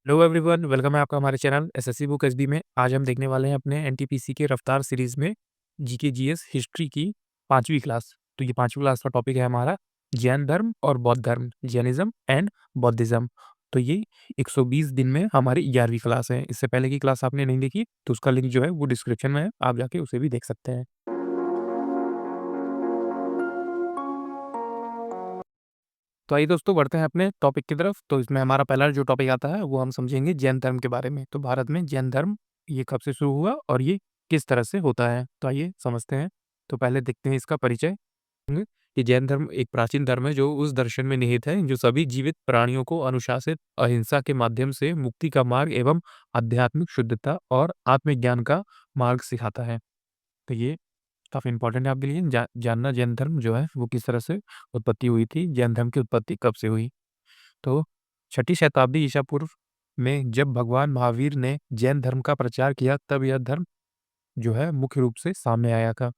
Hello everyone, welcome है आपका हमारे चैनल एसएससी बुक एसबी में। आज हम देखने वाले हैं अपने एनटीपीसी के रफ्तार सीरीज में जीके जीएस हिस्ट्री की 5वीं क्लास। तो ये 5वीं क्लास का टॉपिक है हमारा जैन धर्म और बौद्ध धर्म, जैनिज्म एंड बौद्धिज्म। तो ये 120 दिन में हमारी 11वीं क्लास है। इससे पहले की क्लास आपने नहीं देखी तो उसका लिंक जो है वो डिस्क्रिप्शन में है, आप जाके उसे भी देख सकते हैं। तो आइए दोस्तों, बढ़ते हैं अपने टॉपिक की तरफ। तो इसमें हमारा पहला जो टॉपिक आता है वो हम समझेंगे जैन धर्म के बारे में। तो भारत में जैन धर्म ये कब से शुरू हुआ और ये किस तरह से होता है, तो आइए समझते हैं। तो पहले देखते हैं इसका परिचय। कि जैन धर्म एक प्राचीन धर्म है जो उस दर्शन में निहित है जो सभी जीवित प्राणियों को अनुशासित अहिंसा के माध्यम से मुक्ति का मार्ग एवं आध्यात्मिक शुद्धता और आत्मज्ञान का मार्ग सिखाता है। तो ये काफ़ी इम्पोर्टेंट है आपके लिए जानना जैन धर्म जो है वो किस तरह से उत्पत्ति हुई थी, जैन धर्म की उत्पत्ति कब से हुई। तो 6ठी शताब्दी ईसा पूर्व में जब भगवान महावीर ने जैन धर्म का प्रचार किया तब यह धर्म जो है मुख्य रूप से सामने आया था।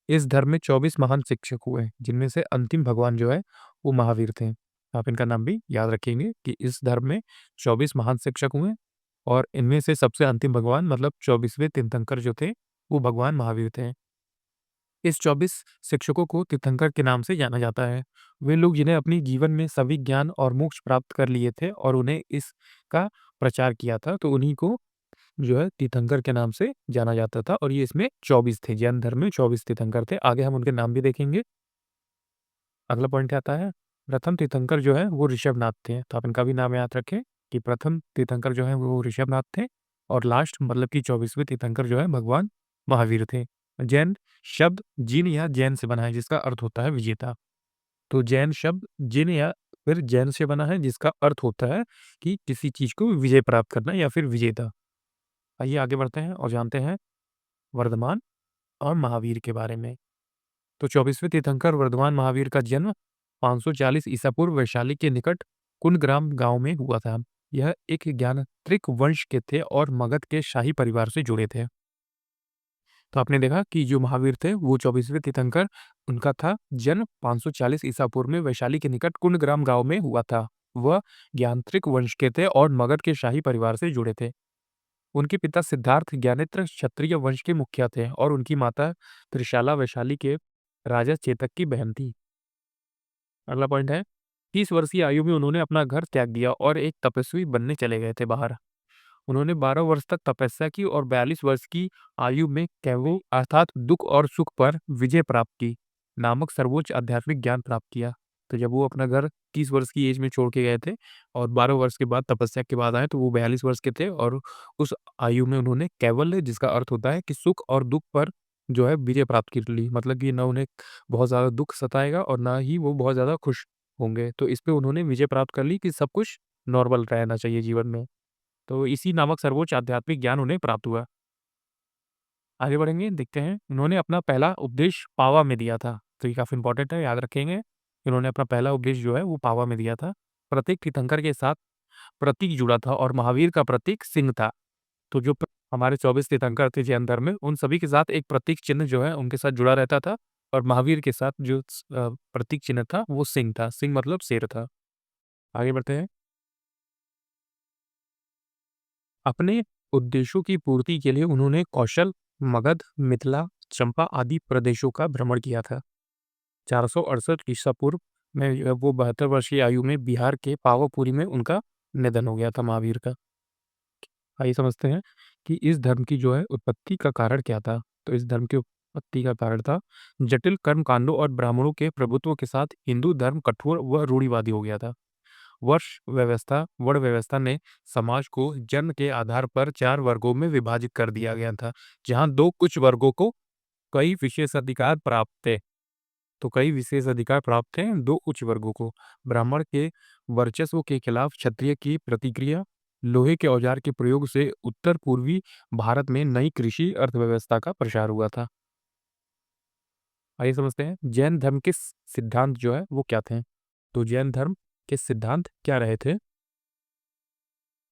इस धर्म में 24 महान शिक्षक हुए जिनमें से अंतिम भगवान जो है वो महावीर थे। आप इनका नाम भी याद रखेंगे कि इस धर्म में 24 महान शिक्षक हुए और इनमें से सबसे अंतिम भगवान मतलब 24वें तीर्थंकर जो थे वो भगवान महावीर थे। इस 24 शिक्षकों को तीर्थंकर के नाम से जाना जाता है। वे लोग जिन्हें अपनी जीवन में सभी ज्ञान और मोक्ष प्राप्त कर लिए थे और उन्हें इसका प्रचार किया था, तो उन्हीं को जो है तीर्थंकर के नाम से जाना जाता था। और ये इसमें 24 थे, जैन धर्म में 24 तीर्थंकर थे। आगे हम उनके नाम भी देखेंगे। अगला पॉइंट क्या आता है, प्रथम तीर्थंकर जो है वो ऋषभनाथ थे। तो आप इनका भी नाम याद रखें कि प्रथम तीर्थंकर जो है वो ऋषभनाथ थे और लास्ट मतलब कि 24वें तीर्थंकर जो है भगवान महावीर थे। जैन शब्द जिन या जैन से बना है जिसका अर्थ होता है विजेता। तो जैन शब्द जिन या फिर जैन से बना है जिसका अर्थ होता है कि किसी चीज को विजय प्राप्त करना या फिर विजेता। आइए आगे बढ़ते हैं और जानते हैं वर्धमान और महावीर के बारे में। तो 24वें तीर्थंकर वर्धमान महावीर का जन्म 540 ईसा पूर्व वैशाली के निकट कुंडग्राम गांव में हुआ था। यह एक ज्ञानत्रिक वंश के थे और मगध के शाही परिवार से जुड़े थे। तो आपने देखा कि जो महावीर थे वो 24वें तीर्थंकर, उनका था जन्म 540 ईसा पूर्व में वैशाली के निकट कुंडग्राम गांव में हुआ था। वह ज्ञानत्रिक वंश के थे और मगध के शाही परिवार से जुड़े थे। उनके पिता सिद्धार्थ ज्ञानेत्र क्षत्रिय वंश के मुखिया थे और उनकी माता त्रिशाला वैशाली के राजा चेतक की बहन थी। अगला पॉइंट है, 30 वर्षीय आयु में उन्होंने अपना घर त्याग दिया और एक तपस्वी बनने चले गए थे बाहर। उन्होंने 12 वर्ष तक तपस्या की और 42 वर्ष की आयु में कैवो अर्थात दुख और सुख पर विजय प्राप्त की नामक सर्वोच्च आध्यात्मिक ज्ञान प्राप्त किया। तो जब वो अपना घर 30 वर्ष की एज में छोड़ के गए थे और 12 वर्ष के बाद तपस्या के बाद आए तो वो 42 वर्ष के थे और उस आयु में उन्होंने कैवल्य जिसका अर्थ होता है कि सुख और दुख पर जो है विजय प्राप्त कर ली। मतलब कि ना उन्हें बहुत ज़्यादा दुख सताएगा और ना ही वो बहुत ज़्यादा खुश होंगे। तो इस पे उन्होंने विजय प्राप्त कर ली कि सब कुछ नॉर्मल रहना चाहिए जीवन में। तो इसी नामक सर्वोच्च आध्यात्मिक ज्ञान उन्हें प्राप्त हुआ। आगे बढ़ेंगे, देखते हैं। उन्होंने अपना पहला उपदेश पावा में दिया था। तो ये काफ़ी इंपॉर्टेंट है, याद रखेंगे। इन्होंने अपना पहला उपदेश जो है वो पावा में दिया था। प्रत्येक तीर्थंकर के साथ प्रतीक जुड़ा था और महावीर का प्रतीक सिंह था। तो जो हमारे 24 तीर्थंकर थे जैन धर्म में, उन सभी के साथ एक प्रतीक चिन्ह जो है उनके साथ जुड़ा रहता था और महावीर के साथ जो प्रतीक चिन्ह था वो सिंह था। सिंह मतलब शेर था। आगे बढ़ते हैं। अपने उद्देश्यों की पूर्ति के लिए उन्होंने कौशल, मगध, मिथिला, चंपा आदि प्रदेशों का भ्रमण किया था। 468 ईसा पूर्व में वो 72 वर्ष की आयु में बिहार के पावापुरी में उनका निधन हो गया था महावीर का। आइए समझते हैं कि इस धर्म की जो है उत्पत्ति का कारण क्या था। तो इस धर्म की उत्पत्ति का कारण था जटिल कर्म कांडों और ब्राह्मणों के प्रभुत्व के साथ हिंदू धर्म कठोर व रूढ़िवादी हो गया था। वर्ण व्यवस्था ने समाज को जन्म के आधार पर 4 वर्गों में विभाजित कर दिया गया था, जहां 2 कुछ वर्गों को कई विशेषाधिकार प्राप्त थे। तो कई विशेष अधिकार प्राप्त थे 2 उच्च वर्गों को। ब्राह्मण के वर्चस्व के खिलाफ क्षत्रिय की प्रतिक्रिया, लोहे के औजार के प्रयोग से उत्तर पूर्वी भारत में नई कृषि अर्थव्यवस्था का प्रसार हुआ था। आइए समझते हैं जैन धर्म के सिद्धांत जो है वो क्या थे। तो जैन धर्म के सिद्धांत क्या रहे थे।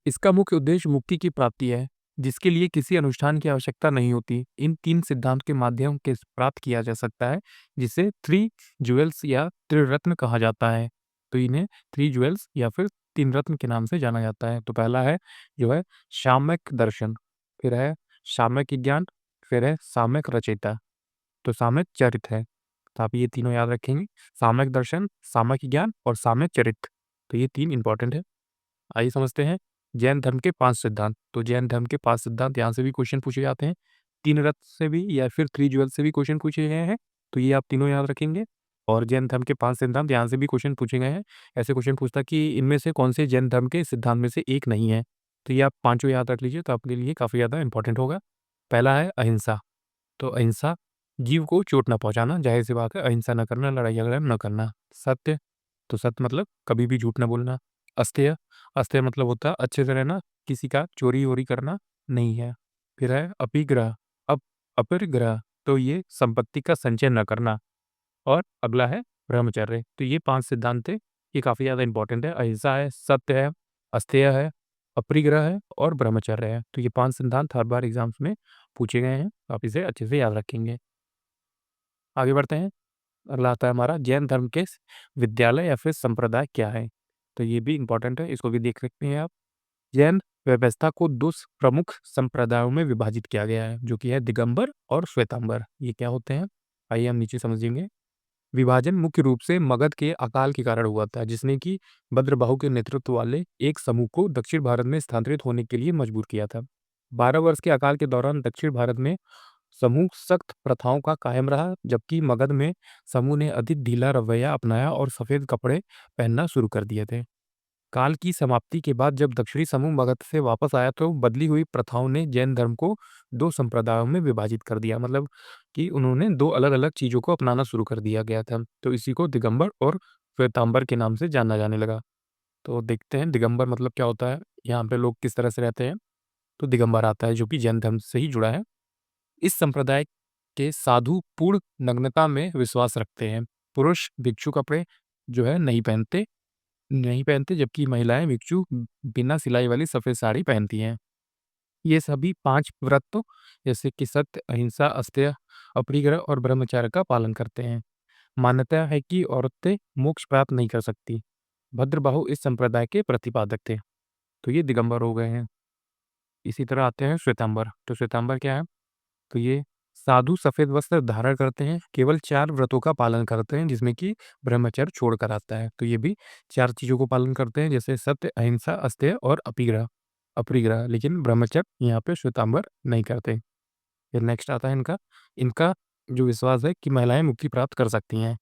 इसका मुख्य उद्देश्य मुक्ति की प्राप्ति है, जिसके लिए किसी अनुष्ठान की आवश्यकता नहीं होती। इन 3 सिद्धांत के माध्यम के प्राप्त किया जा सकता है, जिसे थ्री ज्वेल्स या त्रिरत्न कहा जाता है। तो इन्हें थ्री ज्वेल्स या फिर तीन रत्न के नाम से जाना जाता है। तो पहला है जो है साम्यक दर्शन, फिर है साम्यक ज्ञान, फिर है साम्यक रचयिता, तो साम्यक चरित है। तो आप ये तीनों याद रखेंगे, साम्यक दर्शन, साम्यक ज्ञान और साम्यक चरित। तो ये तीन इंपॉर्टेंट है। आइए समझते हैं जैन धर्म के 5 सिद्धांत। तो जैन धर्म के 5 सिद्धांत यहाँ से भी क्वेश्चन पूछे जाते हैं। 3 रत्न से भी या फिर 3 ज्वेल से भी क्वेश्चन पूछे गए हैं। तो ये आप तीनों याद रखेंगे। और जैन धर्म के 5 सिद्धांत यहाँ से भी क्वेश्चन पूछे गए हैं। ऐसे क्वेश्चन पूछता कि इनमें से कौन से जैन धर्म के सिद्धांत में से एक नहीं है। तो ये आप पाँचों याद रख लीजिए, तो आपके लिए काफ़ी ज़्यादा इंपॉर्टेंट होगा। पहला है अहिंसा। तो अहिंसा जीव को चोट ना पहुँचाना, ज़ाहिर-सी बात है, अहिंसा ना करना, लड़ाई-झगड़ा ना करना। सत्य, तो सत्य मतलब कभी भी झूठ ना बोलना। अस्तेय, अस्तेय मतलब होता है अच्छे से रहना, किसी का चोरी-वोरी करना नहीं है। फिर है अपिग्रह, अपरिग्रह, तो ये संपत्ति का संचय ना करना। और अगला है ब्रह्मचर्य। तो ये 5 सिद्धांत थे, ये काफ़ी ज़्यादा इंपॉर्टेंट है। अहिंसा है, सत्य है, अस्तेय है, अपरिग्रह है और ब्रह्मचर्य है। तो ये 5 सिद्धांत हर बार एग्ज़ाम्स में पूछे गए हैं, तो आप इसे अच्छे से याद रखेंगे। आगे बढ़ते हैं। अगला आता है हमारा जैन धर्म के विद्यालय या फिर संप्रदाय क्या है? तो ये भी इम्पोर्टेंट है, इसको भी देख सकते हैं आप। जैन व्यवस्था को 2 प्रमुख संप्रदायों में विभाजित किया गया है, जो कि है दिगंबर और श्वेतांबर। ये क्या होते हैं? आइए हम नीचे समझेंगे। विभाजन मुख्य रूप से मगध के अकाल के कारण हुआ था, जिसने कि भद्रबाहु के नेतृत्व वाले एक समूह को दक्षिण भारत में स्थानांतरित होने के लिए मजबूर किया था। 12 वर्ष के अकाल के दौरान दक्षिण भारत में समूह सख्त प्रथाओं का कायम रहा, जबकि मगध में समूह ने अधिक ढीला रवैया अपनाया और सफेद कपड़े पहनना शुरू कर दिए थे। काल की समाप्ति के बाद जब दक्षिणी समूह मगध से वापस आया तो बदली हुई प्रथाओं ने जैन धर्म को 2 संप्रदायों में विभाजित कर दिया, मतलब कि उन्होंने 2 अलग-अलग चीज़ों को अपनाना शुरू कर दिया गया था। तो इसी को दिगंबर और श्वेतांबर के नाम से जाना जाने लगा। तो देखते हैं दिगंबर मतलब क्या होता है, यहाँ पे लोग किस तरह से रहते हैं। तो दिगंबर आता है जो कि जैन धर्म से ही जुड़ा है। इस संप्रदाय के साधु पूर्ण नग्नता में विश्वास रखते हैं। पुरुष भिक्षु कपड़े जो है नहीं पहनते, जबकि महिलाएं भिक्षु बिना सिलाई वाली सफ़ेद साड़ी पहनती हैं। ये सभी 5 व्रत तो जैसे कि सत्य, अहिंसा, अस्तेय, अपरिग्रह और ब्रह्मचर्य का पालन करते हैं। मान्यता है कि औरतें मोक्ष प्राप्त नहीं कर सकती। भद्रबाहु इस संप्रदाय के प्रतिपादक थे। तो ये दिगंबर हो गए हैं। इसी तरह आते हैं श्वेतांबर। तो श्वेतांबर क्या है? तो ये साधु सफ़ेद वस्त्र धारण करते हैं, केवल 4 व्रतों का पालन करते हैं, जिसमें कि ब्रह्मचर्य छोड़कर आता है। तो ये भी 4 चीज़ों को पालन करते हैं, जैसे सत्य, अहिंसा, अस्तेय और अपरिग्रह, लेकिन ब्रह्मचर्य यहाँ पे श्वेतांबर नहीं करते। फिर नेक्स्ट आता है इनका इनका जो विश्वास है कि महिलाएं मुक्ति प्राप्त कर सकती हैं।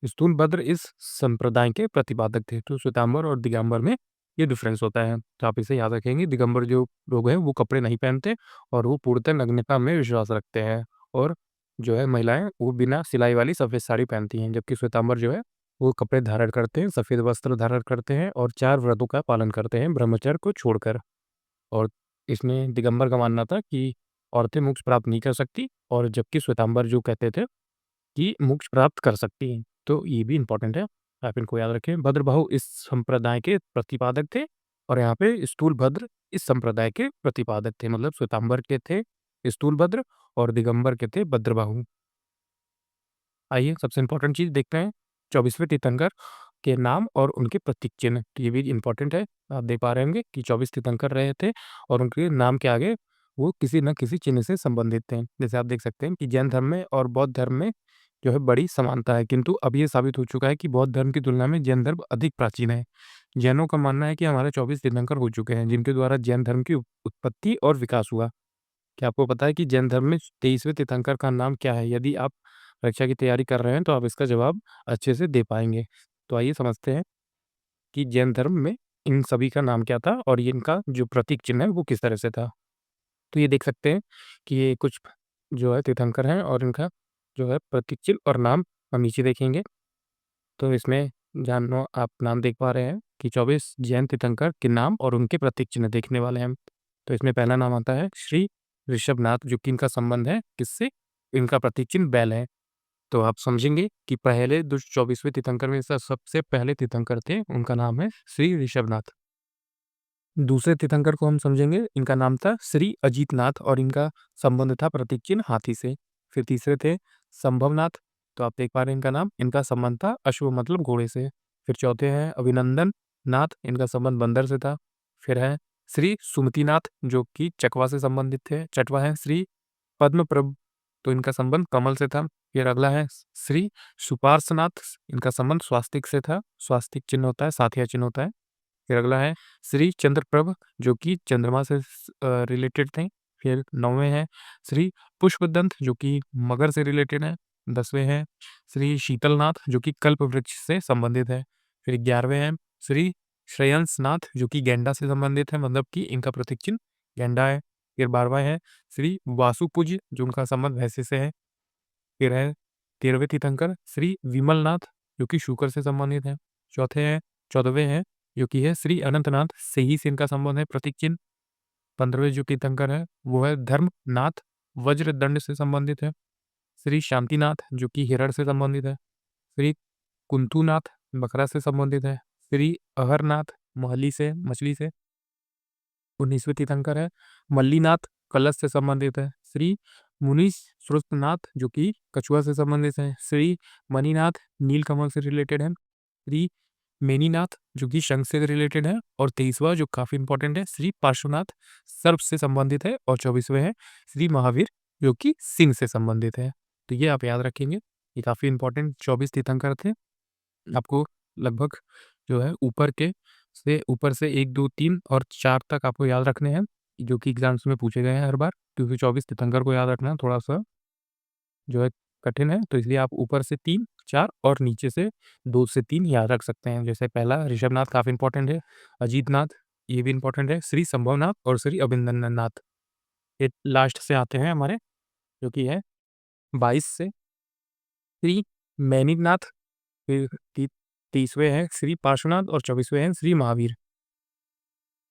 स्थूलभद्र इस संप्रदाय के प्रतिपादक थे। तो श्वेतांबर और दिगंबर में ये डिफरेंस होता है, तो आप इसे याद रखेंगे। दिगंबर जो लोग हैं वो कपड़े नहीं पहनते और वो पूर्णतः नग्नता में विश्वास रखते हैं, और जो है महिलाएं वो बिना सिलाई वाली सफ़ेद साड़ी पहनती हैं, जबकि श्वेतांबर जो है वो कपड़े धारण करते हैं, सफ़ेद वस्त्र धारण करते हैं और 4 व्रतों का पालन करते हैं ब्रह्मचर्य को छोड़कर। और इसमें दिगंबर का मानना था कि औरतें मोक्ष प्राप्त नहीं कर सकती, और जबकि श्वेतांबर जो कहते थे कि मोक्ष प्राप्त कर सकती हैं। तो ये भी इम्पोर्टेंट है, आप इनको याद रखें। भद्रबाहु इस संप्रदाय के प्रतिपादक थे, और यहाँ पे स्थूलभद्र इस संप्रदाय के प्रतिपादक थे, मतलब श्वेतांबर के थे स्थूलभद्र और दिगंबर के थे भद्रबाहु। आइए सबसे इम्पोर्टेंट चीज़ देखते हैं, 24वें तीर्थंकर के नाम और उनके प्रतीक चिन्ह। तो ये भी इम्पोर्टेंट है। आप देख पा रहे होंगे कि 24 तीर्थंकर रहे थे और उनके नाम के आगे वो किसी न किसी चिन्ह से संबंधित थे। जैसे आप देख सकते हैं कि जैन धर्म में और बौद्ध धर्म में जो है बड़ी समानता है, किंतु अब ये साबित हो चुका है कि बौद्ध धर्म की तुलना में जैन धर्म अधिक प्राचीन है। जैनों का मानना है कि हमारे 24 तीर्थंकर हो चुके हैं, जिनके द्वारा जैन धर्म की उत्पत्ति और विकास हुआ। क्या आपको पता है कि जैन धर्म में 23वें तीर्थंकर का नाम क्या है? यदि आप परीक्षा की तैयारी कर रहे हैं, तो आप इसका जवाब अच्छे से दे पाएँगे। तो आइए समझते हैं कि जैन धर्म में इन सभी का नाम क्या था और ये इनका जो प्रतीक चिन्ह है, वो किस तरह से था। तो ये देख सकते हैं कि ये कुछ जो है तीर्थंकर हैं और इनका जो है प्रतीक चिन्ह और नाम हम नीचे देखेंगे। तो इसमें जानो आप नाम देख पा रहे हैं कि 24 जैन तीर्थंकर के नाम और उनके प्रतीक चिन्ह देखने वाले हैं हम। तो इसमें पहला नाम आता है श्री ऋषभनाथ, जो कि इनका संबंध है किससे? इनका प्रतीक चिन्ह बैल है। तो आप समझेंगे कि पहले जो 24वें तीर्थंकर में से सबसे पहले तीर्थंकर थे, उनका नाम है श्री ऋषभनाथ। दूसरे तीर्थंकर को हम समझेंगे, इनका नाम था श्री अजीतनाथ और इनका संबंध था प्रतीक चिन्ह हाथी से। फिर तीसरे थे संभवनाथ, तो आप देख पा रहे हैं इनका नाम, इनका संबंध था अश्व मतलब घोड़े से। फिर चौथे हैं अभिनंदन, नाथ, इनका संबंध बंदर से था। फिर है श्री सुमतिनाथ, जो कि चकवा से संबंधित थे। छठवा है श्री पद्मप्रभ, तो इनका संबंध कमल से था। फिर अगला है श्री सुपार्श्वनाथ, इनका संबंध स्वास्तिक से था। स्वास्तिक चिन्ह होता है, साथिया चिन्ह होता है। फिर अगला है श्री चंद्रप्रभ, जो कि चंद्रमा से रिलेटेड थे। फिर 9वें हैं श्री पुष्पदंत, जो कि मगर से रिलेटेड है। 10वें हैं श्री शीतलनाथ, जो कि कल्प वृक्ष से संबंधित है। फिर 11वें हैं श्री श्रेयंसनाथ, जो कि गेंडा से संबंधित है, मतलब कि इनका प्रतीक चिन्ह गेंडा है। फिर 12वां है श्री वासुपूज्य, जो उनका संबंध भैंसे से है। फिर है 13वें तीर्थंकर श्री विमलनाथ, जो कि शुक्र से संबंधित है। चौथे हैं 14वें हैं जो कि है श्री अनंतनाथ, से ही से इनका संबंध है, प्रतीक चिन्ह। 15वें जो तीर्थंकर है वो है धर्मनाथ, वज्र दंड से संबंधित है। श्री शांतिनाथ, जो कि हिरण से संबंधित है। श्री कुंतुनाथ, बकरा से संबंधित है। श्री अहरनाथ, महली से, मछली से। 19वें तीर्थंकर है मल्लीनाथ, कलश से संबंधित है। श्री मुनीश श्रुतनाथ, जो कि कछुआ से संबंधित है। श्री मणिनाथ, नीलकमल से रिलेटेड है। श्री मेनीनाथ, जो कि शंख से रिलेटेड है। और 23वां जो काफी इंपॉर्टेंट है श्री पार्श्वनाथ, सर्प से संबंधित है। और 24वें है श्री महावीर, जो कि सिंह से संबंधित है। तो ये आप याद रखेंगे, ये काफी इंपॉर्टेंट 24 तीर्थंकर थे। आपको लगभग जो है ऊपर से 1, 2, 3 और 4 तक आपको याद रखने हैं, जो कि एग्जाम्स में पूछे गए हैं हर बार, क्योंकि 24 तीर्थंकर को याद रखना थोड़ा सा जो है कठिन है, तो इसलिए आप ऊपर से 3, 4 और नीचे से 2 से 3 याद रख सकते हैं। जैसे पहला ऋषभनाथ काफी इंपॉर्टेंट है, अजीतनाथ ये भी इंपॉर्टेंट है, श्री संभवनाथ और श्री अभिनंदननाथ। ये लास्ट से आते हैं हमारे, जो कि है 22 से श्री मैनीनाथ, फिर 30वें हैं श्री पार्श्वनाथ और 24वें हैं श्री महावीर।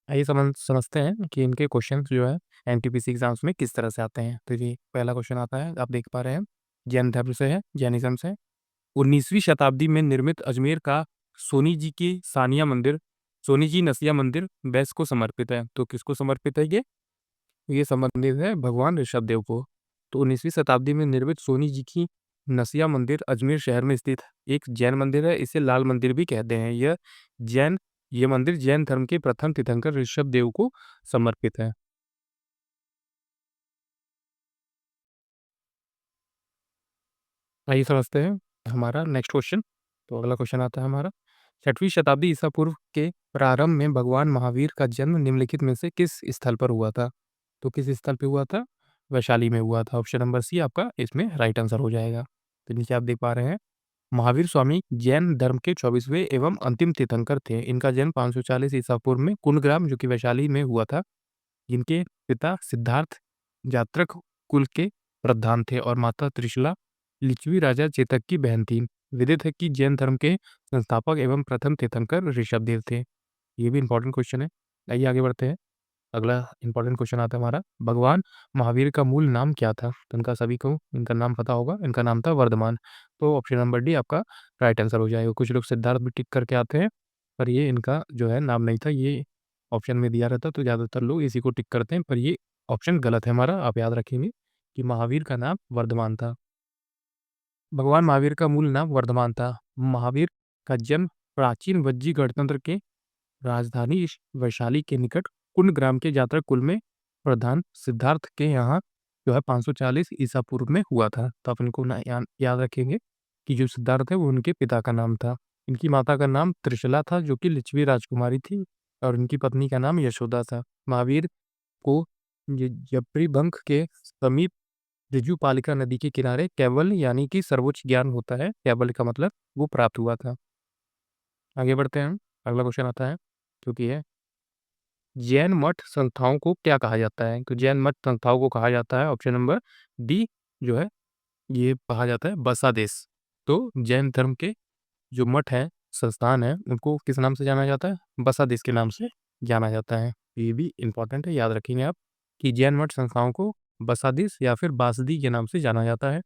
आइए समझते हैं कि इनके क्वेश्चन जो है एनटीपीसी एग्जाम्स में किस तरह से आते हैं। तो ये पहला क्वेश्चन आता है, आप देख पा रहे हैं, जैन धर्म से है, जैनिज्म से। 19वीं शताब्दी में निर्मित अजमेर का सोनी जी की सानिया मंदिर, सोनी जी नसिया मंदिर बैस को समर्पित है। तो किसको समर्पित है ये संबंधित है भगवान ऋषभदेव को। तो 19वीं शताब्दी में निर्मित सोनी जी की नसिया मंदिर अजमेर शहर में स्थित एक जैन मंदिर है। इसे लाल मंदिर भी कहते हैं। ये मंदिर जैन धर्म के प्रथम तीर्थंकर ऋषभदेव को समर्पित है। आइए समझते हैं हमारा नेक्स्ट क्वेश्चन। तो अगला क्वेश्चन आता है हमारा, 6वीं शताब्दी ईसा पूर्व के प्रारंभ में भगवान महावीर का जन्म निम्नलिखित में से किस स्थल पर हुआ था? तो किस स्थल पे हुआ था? वैशाली में हुआ था। ऑप्शन नंबर सी आपका इसमें राइट आंसर हो जाएगा। तो नीचे आप देख पा रहे हैं, महावीर स्वामी जैन धर्म के 24वें एवं अंतिम तीर्थंकर थे। इनका जन्म 540 ईसा पूर्व में कुंडग्राम, जो कि वैशाली में हुआ था। इनके पिता सिद्धार्थ जात्रक कुल के प्रधान थे और माता त्रिशला लिच्छवी राजा चेतक की बहन थी। विदित है कि जैन धर्म के संस्थापक एवं प्रथम तीर्थंकर ऋषभदेव थे। ये भी इंपॉर्टेंट क्वेश्चन है। आइए आगे बढ़ते हैं। अगला इंपॉर्टेंट क्वेश्चन आता है हमारा, भगवान महावीर का मूल नाम क्या था? तो इनका सभी को इनका नाम पता होगा, इनका नाम था वर्धमान। तो ऑप्शन नंबर डी आपका राइट आंसर हो जाएगा। कुछ लोग सिद्धार्थ भी टिक करके आते हैं, पर ये इनका जो है नाम नहीं था, ये ऑप्शन में दिया रहता, तो ज़्यादातर लोग इसी को टिक करते हैं, पर ये ऑप्शन गलत है हमारा। आप याद रखेंगे कि महावीर का नाम वर्धमान था। भगवान महावीर का मूल नाम वर्धमान था। महावीर का जन्म प्राचीन वज्जी गणतंत्र के राजधानी वैशाली के निकट कुंडग्राम के जातक कुल में प्रधान सिद्धार्थ के यहाँ जो है 540 ईसा पूर्व में हुआ था। तो आप इनको याद रखेंगे कि जो सिद्धार्थ है वो उनके पिता का नाम था। इनकी माता का नाम त्रिशला था, जो कि लिच्छवी राजकुमारी थी, और इनकी पत्नी का नाम यशोदा था। महावीर को जप्रीबंक के समीप ऋजुपालिका नदी के किनारे कैवल्य यानी कि सर्वोच्च ज्ञान होता है, कैवल्य का मतलब, वो प्राप्त हुआ था। आगे बढ़ते हैं, अगला क्वेश्चन आता है, क्योंकि है जैन मठ संस्थाओं को क्या कहा जाता है? तो जैन मठ संस्थाओं को कहा जाता है ऑप्शन नंबर डी, जो है ये कहा जाता है बसादेश। तो जैन धर्म के जो मठ है, संस्थान है, उनको किस नाम से जाना जाता है? बसादेश के नाम से जाना जाता है। ये भी इंपॉर्टेंट है, याद रखेंगे आप कि जैन मठ संस्थाओं को बसादेश या फिर बासदी के नाम से जाना जाता है।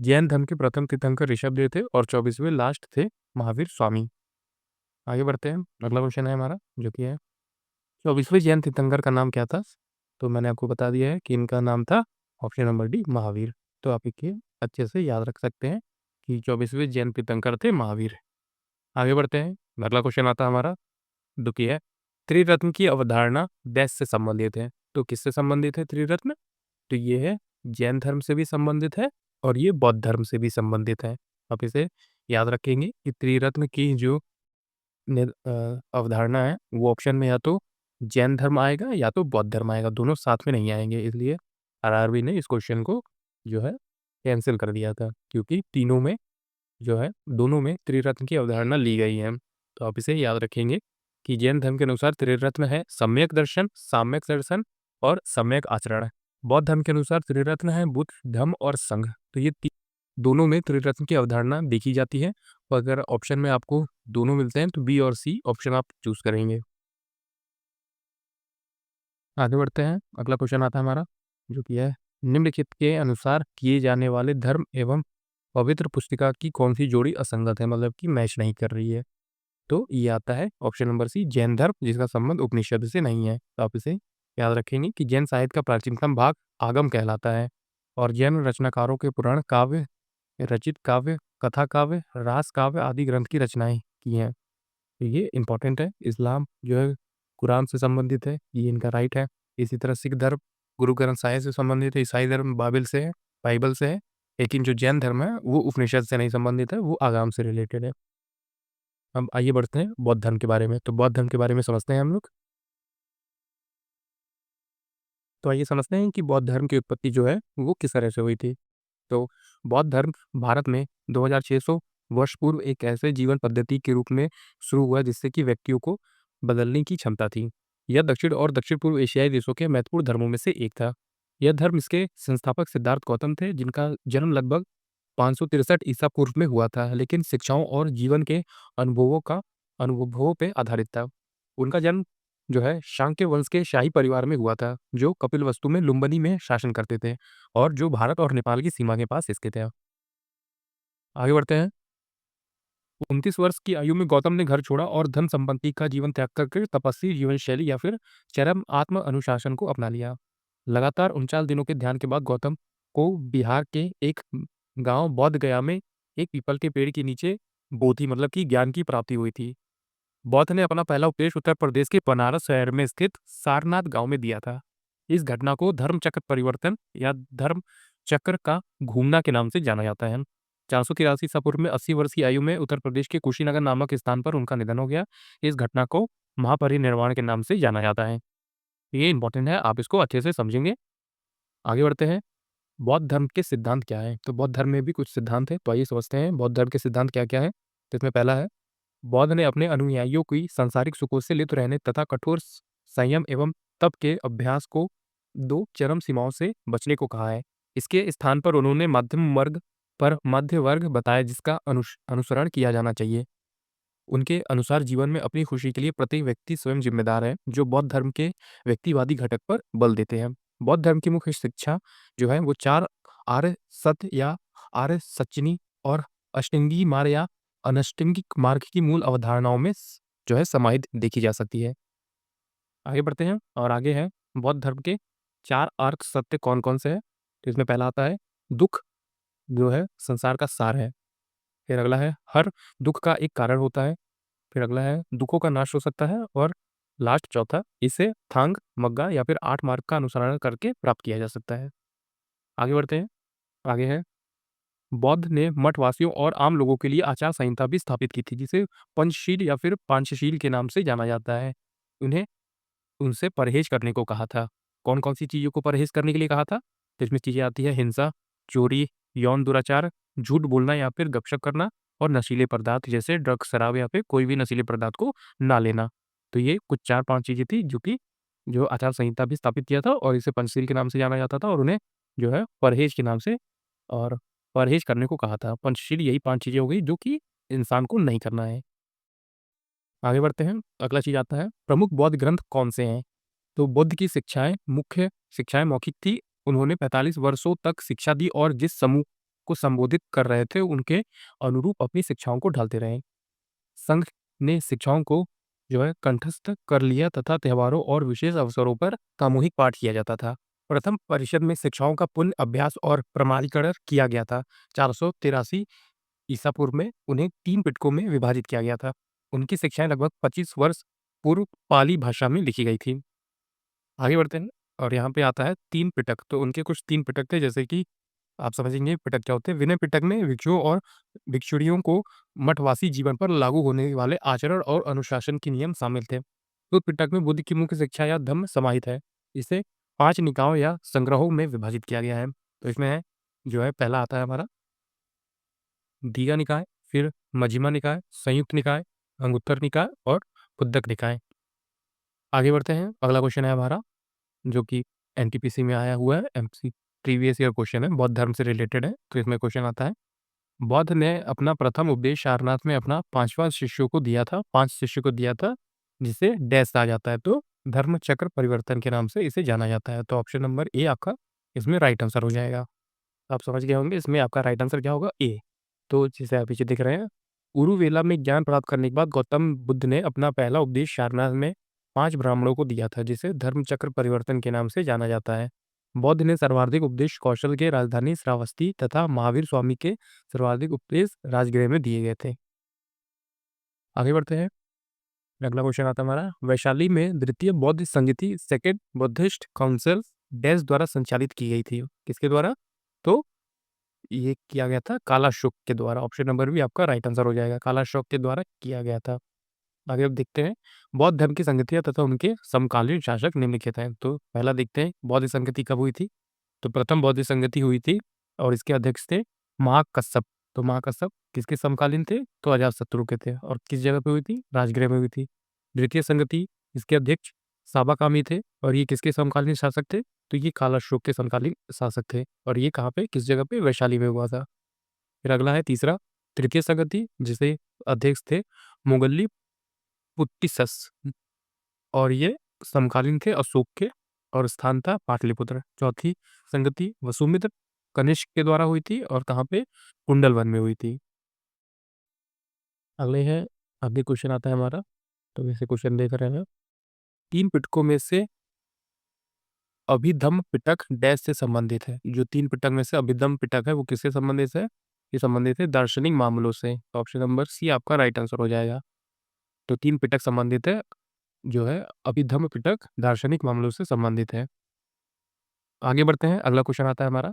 जैन धर्म के प्रथम तीर्थंकर ऋषभदेव थे और 24वें लास्ट थे महावीर स्वामी। आगे बढ़ते हैं, अगला क्वेश्चन है हमारा, जो कि है 24वें जैन तीर्थंकर का नाम क्या था? तो मैंने आपको बता दिया है कि इनका नाम था ऑप्शन नंबर डी महावीर। तो आप इसे अच्छे से याद रख सकते हैं कि 24वें जैन तीर्थंकर थे महावीर। आगे बढ़ते हैं, अगला क्वेश्चन आता है हमारा, दुखी है। त्रिरत्न की अवधारणा डैश से संबंधित है। तो किससे संबंधित है त्रिरत्न? तो ये है जैन धर्म से भी संबंधित है और ये बौद्ध धर्म से भी संबंधित है। आप इसे याद रखेंगे कि त्रिरत्न की जो अवधारणा है वो ऑप्शन में या तो जैन धर्म आएगा या तो बौद्ध धर्म आएगा, दोनों साथ में नहीं आएँगे। इसलिए आरआरबी ने इस क्वेश्चन को जो है कैंसल कर दिया था, क्योंकि तीनों में जो है दोनों में त्रिरत्न की अवधारणा ली गई है। तो आप इसे याद रखेंगे कि जैन धर्म के अनुसार त्रिरत्न है सम्यक दर्शन, साम्यक दर्शन और सम्यक आचरण। बौद्ध धर्म के अनुसार त्रिरत्न है बुद्ध, धम्म और संघ। तो ये दोनों में त्रिरत्न की अवधारणा देखी जाती है। और अगर ऑप्शन में आपको दोनों मिलते हैं तो बी और सी ऑप्शन आप चूज करेंगे। आगे बढ़ते हैं। अगला क्वेश्चन आता है हमारा, जो कि है निम्नलिखित के अनुसार किए जाने वाले धर्म एवं पवित्र पुस्तिका की कौन सी जोड़ी असंगत है, मतलब कि मैच नहीं कर रही है। तो ये आता है ऑप्शन नंबर सी जैन धर्म, जिसका संबंध उपनिषद से नहीं है। तो आप इसे याद रखेंगे कि जैन साहित्य का प्राचीनतम भाग आगम कहलाता है और जैन रचनाकारों के पुराण काव्य, रचित काव्य, कथा काव्य, रास काव्य आदि ग्रंथ की रचनाएं की हैं। तो ये इंपॉर्टेंट है। इस्लाम जो है कुरान से संबंधित है, ये इनका राइट है। इसी तरह सिख धर्म गुरु ग्रंथ साहिब से संबंधित है, ईसाई धर्म बाइबल से है। लेकिन जो जैन धर्म है वो उपनिषद से नहीं संबंधित है, वो आगम से रिलेटेड है। अब आइए बढ़ते हैं बौद्ध धर्म के बारे में। तो बौद्ध धर्म के बारे में समझते हैं हम लोग। तो आइए समझते हैं कि बौद्ध धर्म की उत्पत्ति जो है वो किस तरह से हुई थी। तो बौद्ध धर्म भारत में 2600 वर्ष पूर्व एक ऐसे जीवन पद्धति के रूप में शुरू हुआ जिससे कि व्यक्तियों को बदलने की क्षमता थी। यह दक्षिण और दक्षिण पूर्व एशियाई देशों के महत्वपूर्ण धर्मों में से एक था। यह धर्म इसके संस्थापक सिद्धार्थ गौतम थे, जिनका जन्म लगभग 563 ईसा पूर्व में हुआ था, लेकिन शिक्षाओं और जीवन के अनुभवों पे आधारित था। उनका जन्म जो है शाक्य वंश के शाही परिवार में हुआ था, जो कपिलवस्तु में लुम्बिनी में शासन करते थे और जो भारत और नेपाल की सीमा के पास स्थित है। आगे बढ़ते हैं। 29 वर्ष की आयु में गौतम ने घर छोड़ा और धन संपत्ति का जीवन त्याग करके तपस्वी जीवन शैली या फिर चरम आत्म अनुशासन को अपना लिया। लगातार 39 दिनों के ध्यान के बाद गौतम को बिहार के एक गांव बौद्ध गया में एक पीपल के पेड़ के नीचे बोधि मतलब कि ज्ञान की प्राप्ति हुई थी। बौद्ध ने अपना पहला उपदेश उत्तर प्रदेश के बनारस शहर में स्थित सारनाथ गांव में दिया था। इस घटना को धर्म चक्र परिवर्तन या धर्म चक्र का घूमना के नाम से जाना जाता है। 483 ईसा पूर्व में 80 वर्ष की आयु में उत्तर प्रदेश के कुशीनगर नामक स्थान पर उनका निधन हो गया। इस घटना को महापरिनिर्वाण के नाम से जाना जाता है। ये इंपॉर्टेंट है, आप इसको अच्छे से समझेंगे। आगे बढ़ते हैं। बौद्ध धर्म के सिद्धांत क्या है? तो बौद्ध धर्म में भी कुछ सिद्धांत है, तो आइए समझते हैं बौद्ध धर्म के सिद्धांत क्या क्या है। तो इसमें पहला है, बौद्ध ने अपने अनुयायियों की सांसारिक सुखों से लिप्त रहने तथा कठोर संयम एवं तप के अभ्यास को दो चरम सीमाओं से बचने को कहा है। इसके स्थान पर उन्होंने मध्य वर्ग बताया जिसका अनुसरण किया जाना चाहिए। उनके अनुसार जीवन में अपनी खुशी के लिए प्रत्येक व्यक्ति स्वयं जिम्मेदार है, जो बौद्ध धर्म के व्यक्तिवादी घटक पर बल देते हैं। बौद्ध धर्म की मुख्य शिक्षा जो है वो 4 आर्य सत्य या आर्य सचनी और अष्टांगी मार्ग या अनष्टांगिक मार्ग की मूल अवधारणाओं में जो है समाहित देखी जा सकती है। आगे बढ़ते हैं और आगे है बौद्ध धर्म के 4 आर्य सत्य कौन-कौन से हैं? तो इसमें पहला आता है दुःख, जो है संसार का सार है। फिर अगला है हर दुःख का एक कारण होता है। फिर अगला है दुखों का नाश हो सकता है और लास्ट चौथा इसे थांग मग्गा या फिर 8 मार्ग का अनुसरण करके प्राप्त किया जा सकता है। आगे बढ़ते हैं। आगे है बौद्ध ने मठवासियों और आम लोगों के लिए आचार संहिता भी स्थापित की थी, जिसे पंचशील या फिर पांचशील के नाम से जाना जाता है। उन्हें उनसे परहेज करने को कहा था। कौन-कौन सी चीज़ों को परहेज करने के लिए कहा था? तो इसमें चीज़ें आती है हिंसा, चोरी, यौन दुराचार, झूठ बोलना या फिर गपशप करना और नशीले पदार्थ जैसे ड्रग्स, शराब या फिर कोई भी नशीले पदार्थ को ना लेना। तो ये कुछ 4-5 चीज़ें थी जो आचार संहिता भी स्थापित किया था और इसे पंचशील के नाम से जाना जाता था और उन्हें जो है परहेज के नाम से और परहेज करने को कहा था। पंचशील यही 5 चीज़ें हो गई जो कि इंसान को नहीं करना है। आगे बढ़ते हैं। अगला चीज़ आता है प्रमुख बौद्ध ग्रंथ कौन से हैं? तो बुद्ध की मुख्य शिक्षाएँ मौखिक थी। उन्होंने 45 वर्षों तक शिक्षा दी और जिस समूह को संबोधित कर रहे थे, उनके अनुरूप अपनी शिक्षाओं को ढालते रहे। संघ ने शिक्षाओं को जो है कंठस्थ कर लिया तथा त्योहारों और विशेष अवसरों पर सामूहिक पाठ किया जाता था। प्रथम परिषद में शिक्षाओं का पुनः अभ्यास और प्रमाणीकरण किया गया था। 483 ईसा पूर्व में उन्हें 3 पिटकों में विभाजित किया गया था। उनकी शिक्षाएँ लगभग 25 वर्ष पूर्व पाली भाषा में लिखी गई थी। आगे बढ़ते हैं और यहाँ पे आता है 3 पिटक। तो उनके कुछ 3 पिटक थे, जैसे कि आप समझेंगे पिटक क्या होते हैं। विनय पिटक में भिक्षुओं और भिक्षुणियों को मठवासी जीवन पर लागू होने वाले आचरण और अनुशासन के नियम शामिल थे। तो पिटक में बुद्ध की मुख्य शिक्षा या धम्म समाहित है। इसे 5 निकायों या संग्रहों में विभाजित किया गया है। तो इसमें है जो है पहला आता है हमारा दीघा निकाय, फिर मज्क्धिमा निकाय, संयुक्त निकाय, अंगुत्तर निकाय और कुद्दक निकाय। आगे बढ़ते हैं, अगला क्वेश्चन है हमारा जो कि एनटीपीसी में आया हुआ है, एमसी प्रीवियस ईयर क्वेश्चन है, बौद्ध धर्म से रिलेटेड है। तो इसमें क्वेश्चन आता है, बौद्ध ने अपना प्रथम उपदेश सारनाथ में अपना 5वां शिष्यों को दिया था, 5 शिष्य को दिया था, जिसे डैश कहा जाता है। तो धर्म चक्र परिवर्तन के नाम से इसे जाना जाता है। तो ऑप्शन नंबर ए आपका इसमें राइट आंसर हो जाएगा। आप समझ गए होंगे इसमें आपका राइट आंसर क्या होगा, ए। तो जैसे आप पीछे देख रहे हैं, उरुवेला में ज्ञान प्राप्त करने के बाद गौतम बुद्ध ने अपना पहला उपदेश सारनाथ में 5 ब्राह्मणों को दिया था, जिसे धर्म चक्र परिवर्तन के नाम से जाना जाता है। बौद्ध ने सर्वाधिक उपदेश कौशल के राजधानी श्रावस्ती तथा महावीर स्वामी के सर्वाधिक उपदेश राजगृह में दिए गए थे। आगे बढ़ते हैं, अगला क्वेश्चन आता है हमारा, वैशाली में द्वितीय बौद्ध संगति सेकेंड बुद्धिस्ट काउंसिल डैश द्वारा संचालित की गई थी। किसके द्वारा? तो ये किया गया था कालाशोक के द्वारा। ऑप्शन नंबर भी आपका राइट आंसर हो जाएगा, कालाशोक के द्वारा किया गया था। आगे अब देखते हैं, बौद्ध धर्म की संगतियाँ तथा उनके समकालीन शासक निम्नलिखित हैं। तो पहला देखते हैं बौद्ध संगति कब हुई थी। तो प्रथम बौद्ध संगति हुई थी और इसके अध्यक्ष थे महाकश्यप। तो महाकश्यप किसके समकालीन थे? तो अजातशत्रु के थे। और किस जगह पे हुई थी? राजगृह में हुई थी। द्वितीय संगति, इसके अध्यक्ष साबाकामी थे और ये किसके समकालीन शासक थे? तो ये कालाशोक के समकालीन शासक थे और ये कहाँ पे, किस जगह पे? वैशाली में हुआ था। फिर अगला है तीसरा तृतीय संगति, जिसे अध्यक्ष थे मोगल्ली पुट्टिसस और ये समकालीन थे अशोक के और स्थान था पाटलिपुत्र। चौथी संगति वसुमित्र कनिष्क के द्वारा हुई थी और कहाँ पे? कुंडलवन में हुई थी। अगले है, आगे क्वेश्चन आता है हमारा, तो वैसे क्वेश्चन देख रहे हैं, 3 पिटकों में से अभिधम्म पिटक डैश से संबंधित है। जो 3 पिटक में से अभिधम्म पिटक है वो किससे संबंधित है? ये संबंधित है दार्शनिक मामलों से। तो ऑप्शन नंबर सी आपका राइट आंसर हो जाएगा। तो 3 पिटक संबंधित है, जो है अभिधम्म पिटक दार्शनिक मामलों से संबंधित है। आगे बढ़ते हैं, अगला क्वेश्चन आता है हमारा,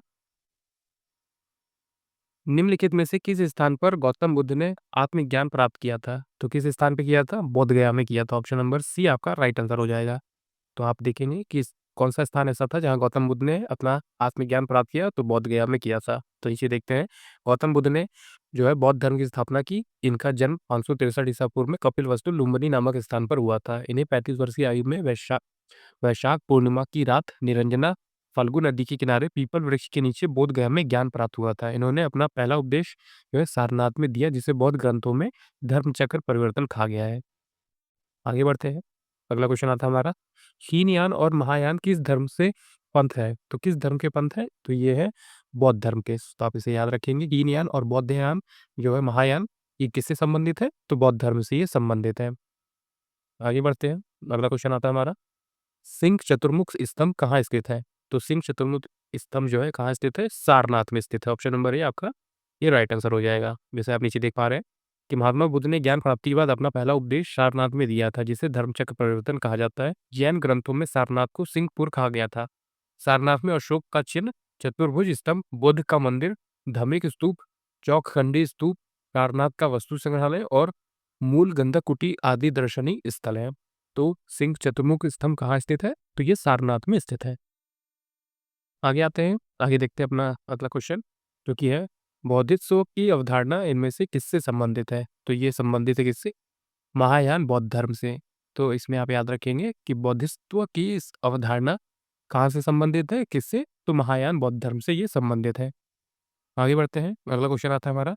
निम्नलिखित में से किस स्थान पर गौतम बुद्ध ने आत्मज्ञान प्राप्त किया था? तो किस स्थान पे किया था? बोध गया में किया था। ऑप्शन नंबर सी आपका राइट आंसर हो जाएगा। तो आप देखेंगे कि कौन सा स्थान ऐसा था जहाँ गौतम बुद्ध ने अपना आत्मज्ञान प्राप्त किया, तो बोध गया में किया था। तो इसे देखते हैं, गौतम बुद्ध ने जो है बौद्ध धर्म की स्थापना की। इनका जन्म 563 ईसा पूर्व में कपिलवस्तु लुम्बिनी नामक स्थान पर हुआ था। इन्हें 35 वर्षीय आयु में वैशाख पूर्णिमा की रात निरंजना फाल्गु नदी के किनारे पीपल वृक्ष के नीचे बोध गया में ज्ञान प्राप्त हुआ था। इन्होंने अपना पहला उपदेश जो है सारनाथ में दिया, जिसे बौद्ध ग्रंथों में धर्म चक्र परिवर्तन कहा गया है। आगे बढ़ते हैं, अगला क्वेश्चन आता है हमारा, हीनयान और महायान किस धर्म से पंथ है? तो किस धर्म के पंथ है? तो ये है बौद्ध धर्म के। तो आप इसे याद रखेंगे, हीनयान और बौद्धयान जो है महायान, ये किससे संबंधित है? तो बौद्ध धर्म से ये संबंधित है। आगे बढ़ते हैं, अगला क्वेश्चन आता है हमारा, सिंह चतुर्मुख स्तंभ कहाँ स्थित है? तो सिंह चतुर्मुख स्तंभ जो है कहाँ स्थित है? सारनाथ में स्थित है। ऑप्शन नंबर ए आपका ये राइट आंसर हो जाएगा। जैसे आप नीचे देख पा रहे हैं कि महात्मा बुद्ध ने ज्ञान प्राप्ति के बाद अपना पहला उपदेश सारनाथ में दिया था, जिसे धर्मचक्र परिवर्तन कहा जाता है। जैन ग्रंथों में सारनाथ को सिंहपुर कहा गया था। सारनाथ में अशोक का चिन्ह, चतुर्भुज स्तंभ, बुद्ध का मंदिर, धमिक स्तूप, चौखंडी स्तूप, सारनाथ का वस्तु संग्रहालय और मूल गंधक कुटी आदि दर्शनीय स्थल है। तो सिंह चतुर्मुख स्तंभ कहाँ स्थित है? तो ये सारनाथ में स्थित है। आगे आते हैं, आगे देखते हैं अपना अगला क्वेश्चन, जो कि है बौद्धित्व की अवधारणा इनमें से किससे संबंधित है? तो ये संबंधित है किससे? महायान बौद्ध धर्म से। तो इसमें आप याद रखेंगे कि बौद्धित्व की इस अवधारणा कहाँ से संबंधित है, किससे? तो महायान बौद्ध धर्म से ये संबंधित है। आगे बढ़ते हैं, अगला क्वेश्चन आता है हमारा,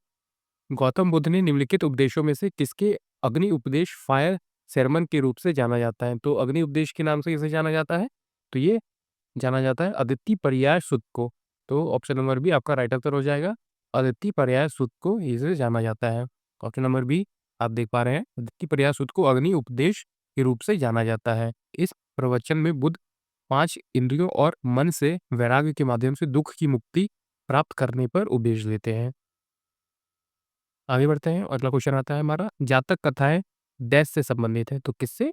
गौतम बुद्ध ने निम्नलिखित उपदेशों में से किसके अग्नि उपदेश फायर सेरेमन के रूप से जाना जाता है? तो अग्नि उपदेश के नाम से किसे जाना जाता है? तो ये जाना जाता है अदिति पर्याय सुत को। तो ऑप्शन नंबर बी आपका राइट आंसर हो जाएगा। अदिति पर्याय सुत को इसे जाना जाता है। ऑप्शन नंबर बी आप देख पा रहे हैं, अदिति पर्याय सुत को अग्नि उपदेश के रूप से जाना जाता है। इस प्रवचन में बुद्ध 5 इंद्रियों और मन से वैराग्य के माध्यम से दुख की मुक्ति प्राप्त करने पर उपदेश देते हैं। आगे बढ़ते हैं, अगला क्वेश्चन आता है हमारा, जातक कथाएं डैश से संबंधित है। तो किससे?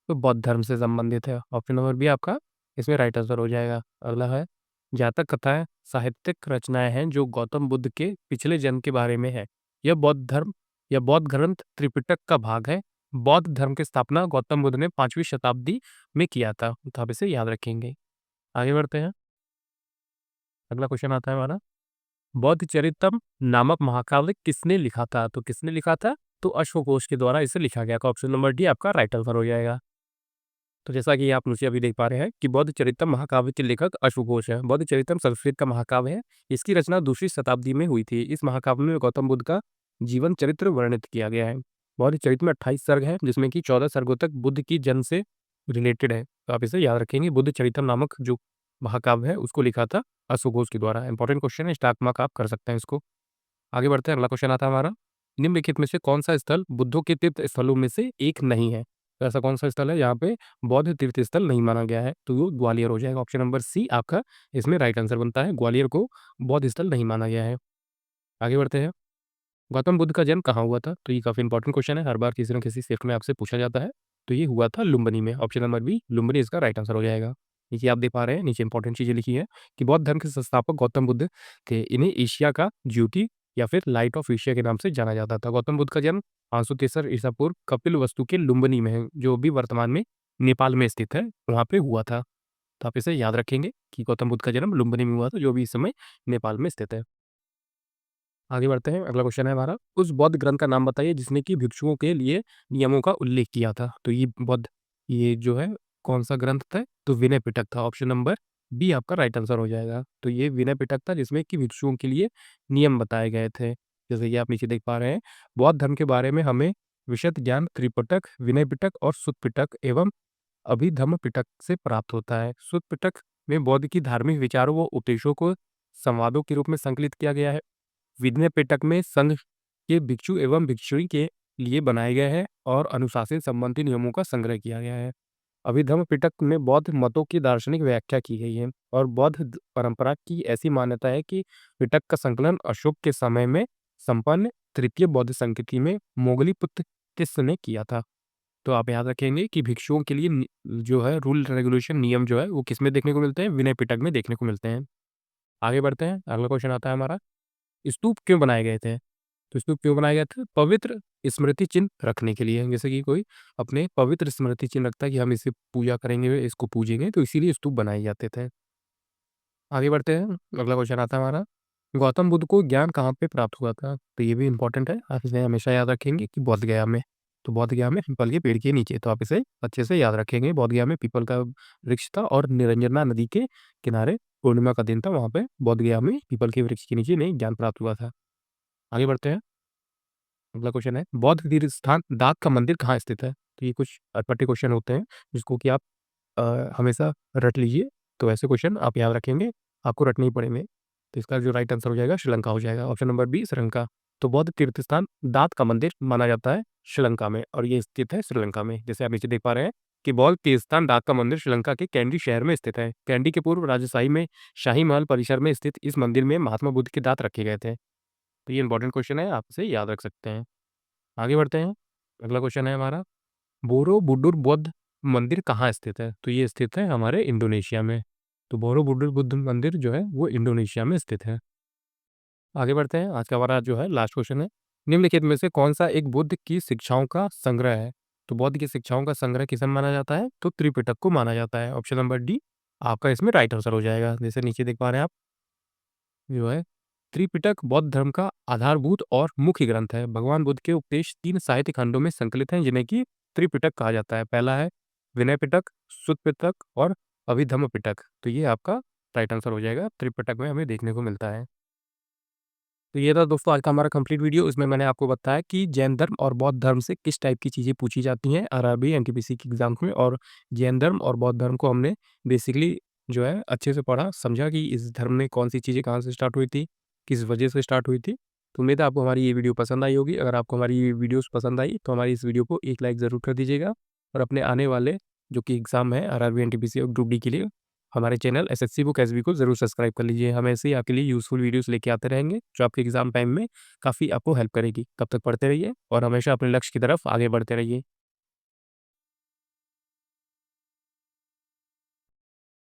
तो बौद्ध धर्म से संबंधित है। ऑप्शन नंबर बी आपका इसमें राइट आंसर हो जाएगा। अगला है, जातक कथाएं साहित्यिक रचनाएं हैं जो गौतम बुद्ध के पिछले जन्म के बारे में है। यह बौद्ध ग्रंथ त्रिपिटक का भाग है। बौद्ध धर्म की स्थापना गौतम बुद्ध ने 5वीं शताब्दी में किया था, तो आप इसे याद रखेंगे। आगे बढ़ते हैं। अगला क्वेश्चन आता है हमारा, बौद्ध चरितम नामक महाकाव्य किसने लिखा था? तो किसने लिखा था? तो अश्वघोष के द्वारा इसे लिखा गया था। ऑप्शन नंबर डी आपका राइट आंसर हो जाएगा। तो जैसा कि आप मुझे अभी देख पा रहे हैं कि बौद्ध चरितम महाकाव्य के लेखक अश्वघोष है। बौद्ध चरितम संस्कृत का महाकाव्य है। इसकी रचना 2वीं शताब्दी में हुई थी। इस महाकाव्य में गौतम बुद्ध का जीवन चरित्र वर्णित किया गया है। बौद्ध चरित्र में 28 सर्ग है, जिसमें कि 14 सर्गों तक बुद्ध की जन्म से रिलेटेड है। तो आप इसे याद रखेंगे। बुद्ध चरितम नामक जो महाकाव्य है उसको लिखा था अश्वघोष के द्वारा। इंपॉर्टेंट क्वेश्चन है, स्टार्ट मार्क आप कर सकते हैं इसको। आगे बढ़ते हैं। अगला क्वेश्चन आता है हमारा, निम्नलिखित में से कौन सा स्थल बुद्धों के तीर्थ स्थलों में से एक नहीं है? तो ऐसा कौन सा स्थल है यहाँ पे बौद्ध तीर्थ स्थल नहीं माना गया है? तो वो ग्वालियर हो जाएगा। ऑप्शन नंबर सी आपका इसमें राइट आंसर बनता है। ग्वालियर को बौद्ध स्थल नहीं माना गया है। आगे बढ़ते हैं। गौतम बुद्ध का जन्म कहाँ हुआ था? तो ये काफी इंपॉर्टेंट क्वेश्चन है, हर बार किसी न किसी शिफ्ट में आपसे पूछा जाता है। तो ये हुआ था लुम्बिनी में। ऑप्शन नंबर बी लुम्बिनी इसका राइट आंसर हो जाएगा। नीचे आप देख पा रहे हैं, नीचे इंपॉर्टेंट चीजें लिखी है कि बौद्ध धर्म के संस्थापक गौतम बुद्ध थे। इन्हें एशिया का ज्योति या फिर लाइट ऑफ एशिया के नाम से जाना जाता था। गौतम बुद्ध का जन्म 563 ईसा पूर्व कपिल वस्तु के लुम्बिनी में है, जो भी वर्तमान में नेपाल में स्थित है, वहां पे हुआ था। तो आप इसे याद रखेंगे कि गौतम बुद्ध का जन्म लुम्बिनी में हुआ था, जो भी इस समय नेपाल में स्थित है। आगे बढ़ते हैं। अगला क्वेश्चन है हमारा, उस बौद्ध ग्रंथ का नाम बताइए जिसने कि भिक्षुओं के लिए नियमों का उल्लेख किया था। तो ये जो है कौन सा ग्रंथ था? तो विनय पिटक था। ऑप्शन नंबर बी आपका राइट आंसर हो जाएगा। तो ये विनय पिटक था जिसमें कि भिक्षुओं के लिए नियम बताए गए थे। जैसे कि आप नीचे देख पा रहे हैं, बौद्ध धर्म के बारे में हमें विशद ज्ञान त्रिपिटक, विनय पिटक और सुत्त पिटक एवं अभिधम्म पिटक से प्राप्त होता है। सुत्त पिटक में बौद्ध की धार्मिक विचारों व उपदेशों को संवादों के रूप में संकलित किया गया है। विनय पिटक में संघ के भिक्षु एवं भिक्षुणी के लिए बनाए गए हैं और अनुशासन संबंधी नियमों का संग्रह किया गया है। अभिधम्म पिटक में बौद्ध मतों की दार्शनिक व्याख्या की गई है और परंपरा की ऐसी मान्यता है कि पिटक का संकलन अशोक के समय में संपन्न तृतीय बौद्ध संस्कृति में मोगली पुत्र तिस्स ने किया था। तो आप याद रखेंगे कि भिक्षुओं के लिए जो है रूल रेगुलेशन नियम जो है वो किसमें देखने को मिलते हैं? विनय पिटक में देखने को मिलते हैं। आगे बढ़ते हैं। अगला क्वेश्चन आता है हमारा, स्तूप क्यों बनाए गए थे? तो स्तूप क्यों बनाए गए थे? पवित्र स्मृति चिन्ह रखने के लिए। जैसे कि कोई अपने पवित्र स्मृति चिन्ह रखता है कि हम इसे पूजा करेंगे, इसको पूजेंगे, तो इसीलिए स्तूप बनाए जाते थे। आगे बढ़ते हैं। अगला क्वेश्चन आता है हमारा, गौतम बुद्ध को ज्ञान कहाँ पे प्राप्त हुआ था? तो ये भी इंपॉर्टेंट है, आप इसे हमेशा याद रखेंगे कि बोध गया में। तो बोध गया में पीपल के पेड़ के नीचे। तो आप इसे अच्छे से याद रखेंगे। बोध गया में पीपल का वृक्ष था और निरंजना नदी के किनारे पूर्णिमा का दिन था, वहां पे बोध गया में पीपल के वृक्ष के नीचे इन्हें ज्ञान प्राप्त हुआ था। आगे बढ़ते हैं। अगला क्वेश्चन है, बौद्ध तीर्थ स्थान दाद का मंदिर कहाँ स्थित है? तो ये कुछ अटपटे क्वेश्चन होते हैं जिसको कि आप हमेशा रट लीजिए। तो ऐसे क्वेश्चन आप याद रखेंगे, आपको रटने ही पड़ेंगे। तो इसका जो राइट आंसर हो जाएगा श्रीलंका हो जाएगा। Option number B Sri Lanka. तो बौद्ध तीर्थ स्थान दात का मंदिर माना जाता है श्रीलंका में, और ये स्थित है श्रीलंका में। जैसे आप नीचे देख पा रहे हैं कि बौद्ध तीर्थ स्थान दात का मंदिर श्रीलंका के कैंडी शहर में स्थित है। कैंडी के पूर्व राजशाही में शाही महल परिसर में स्थित इस मंदिर में महात्मा बुद्ध के दांत रखे गए थे। तो ये इंपॉर्टेंट क्वेश्चन है, आप इसे याद रख सकते हैं। आगे बढ़ते हैं। अगला क्वेश्चन है हमारा, बोरोबुडुर बौद्ध मंदिर कहाँ स्थित है? तो ये स्थित है हमारे इंडोनेशिया में। तो बोरोबुडुर बुद्ध मंदिर जो है वो इंडोनेशिया में स्थित है। आगे बढ़ते हैं। आज का हमारा जो है लास्ट क्वेश्चन है, निम्नलिखित में से कौन सा एक बुद्ध की शिक्षाओं का संग्रह है? तो बौद्ध की शिक्षाओं का संग्रह किसे माना जाता है? तो त्रिपिटक को माना जाता है। ऑप्शन नंबर डी आपका इसमें राइट आंसर हो जाएगा। जैसे नीचे देख पा रहे हैं आप, जो है त्रिपिटक बौद्ध धर्म का आधारभूत और मुख्य ग्रंथ है। भगवान बुद्ध के उपदेश 3 साहित्य खंडों में संकलित हैं, जिन्हें कि त्रिपिटक कहा जाता है। पहला है विनय पिटक, सुत्त पिटक और अभिधम्म पिटक। तो ये आपका राइट आंसर हो जाएगा, त्रिपिटक में हमें देखने को मिलता है। तो ये था दोस्तों आज का हमारा कंप्लीट वीडियो। इसमें मैंने आपको बताया कि जैन धर्म और बौद्ध धर्म से किस टाइप की चीज़ें पूछी जाती हैं आरआरबी एनटीपीसी के एग्जाम्स में, और जैन धर्म और बौद्ध धर्म को हमने बेसिकली जो है अच्छे से पढ़ा, समझा कि इस धर्म में कौन सी चीज़ें कहाँ से स्टार्ट हुई थी, किस वजह से स्टार्ट हुई थी। तो उम्मीद है आपको हमारी ये वीडियो पसंद आई होगी। अगर आपको हमारी ये वीडियोस पसंद आई तो हमारी इस वीडियो को एक लाइक ज़रूर कर दीजिएगा, और अपने आने वाले जो कि एग्ज़ाम है आरआरबी एनटीपीसी और ग्रुप डी के लिए हमारे चैनल एसएससी बुक एसबी को ज़रूर सब्सक्राइब कर लीजिए। हम ऐसे ही आपके लिए यूज़फुल वीडियोस लेके आते रहेंगे, जो आपके एग्ज़ाम टाइम में काफ़ी आपको हेल्प करेगी। तब तक पढ़ते रहिए और हमेशा अपने लक्ष्य की तरफ आगे बढ़ते रहिए।